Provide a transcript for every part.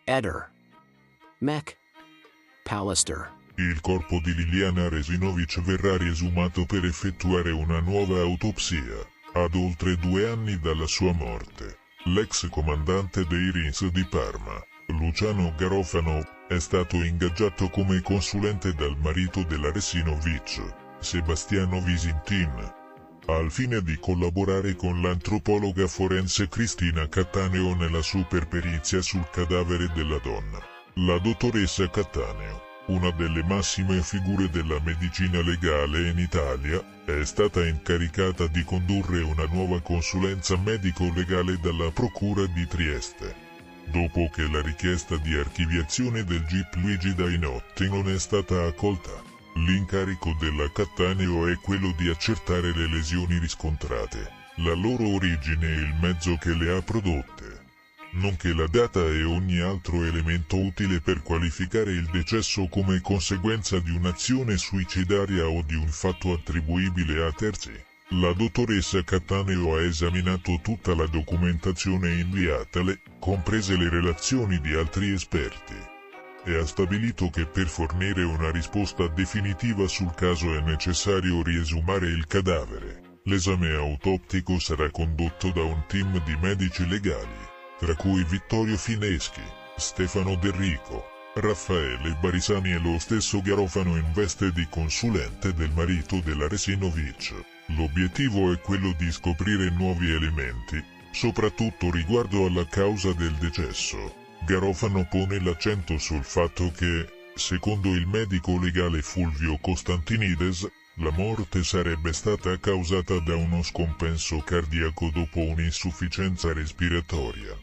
Eder. Mech. Pallister. Il corpo di Liliana Resinovic verrà riesumato per effettuare una nuova autopsia, ad oltre 2 anni dalla sua morte. L'ex comandante dei RINS di Parma, Luciano Garofano, è stato ingaggiato come consulente dal marito della Resinovic, Sebastiano Visintin, al fine di collaborare con l'antropologa forense Cristina Cattaneo nella superperizia sul cadavere della donna. La dottoressa Cattaneo, una delle massime figure della medicina legale in Italia, è stata incaricata di condurre una nuova consulenza medico-legale dalla Procura di Trieste, dopo che la richiesta di archiviazione del GIP Luigi Dainotti non è stata accolta. L'incarico della Cattaneo è quello di accertare le lesioni riscontrate, la loro origine e il mezzo che le ha prodotte, nonché la data e ogni altro elemento utile per qualificare il decesso come conseguenza di un'azione suicidaria o di un fatto attribuibile a terzi. La dottoressa Cattaneo ha esaminato tutta la documentazione inviatale, comprese le relazioni di altri esperti, e ha stabilito che per fornire una risposta definitiva sul caso è necessario riesumare il cadavere. L'esame autoptico sarà condotto da un team di medici legali, tra cui Vittorio Fineschi, Stefano Derrico, Raffaele Barisani e lo stesso Garofano in veste di consulente del marito della Resinovic. L'obiettivo è quello di scoprire nuovi elementi, soprattutto riguardo alla causa del decesso. Garofano pone l'accento sul fatto che, secondo il medico legale Fulvio Costantinides, la morte sarebbe stata causata da uno scompenso cardiaco dopo un'insufficienza respiratoria,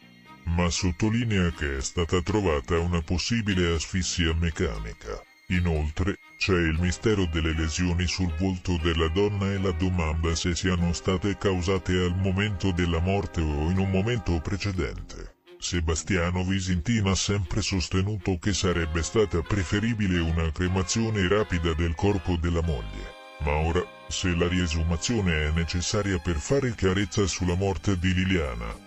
ma sottolinea che è stata trovata una possibile asfissia meccanica. Inoltre, c'è il mistero delle lesioni sul volto della donna e la domanda se siano state causate al momento della morte o in un momento precedente. Sebastiano Visintin ha sempre sostenuto che sarebbe stata preferibile una cremazione rapida del corpo della moglie, ma ora, se la riesumazione è necessaria per fare chiarezza sulla morte di Liliana,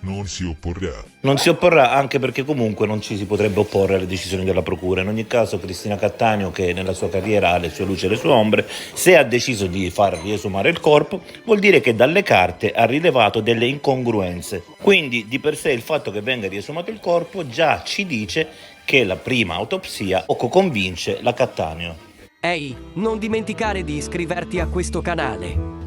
non si opporrà. Non si opporrà anche perché comunque non ci si potrebbe opporre alle decisioni della Procura. In ogni caso Cristina Cattaneo, che nella sua carriera ha le sue luci e le sue ombre, se ha deciso di far riesumare il corpo, vuol dire che dalle carte ha rilevato delle incongruenze. Quindi di per sé il fatto che venga riesumato il corpo già ci dice che la prima autopsia poco convince la Cattaneo. Ehi, non dimenticare di iscriverti a questo canale.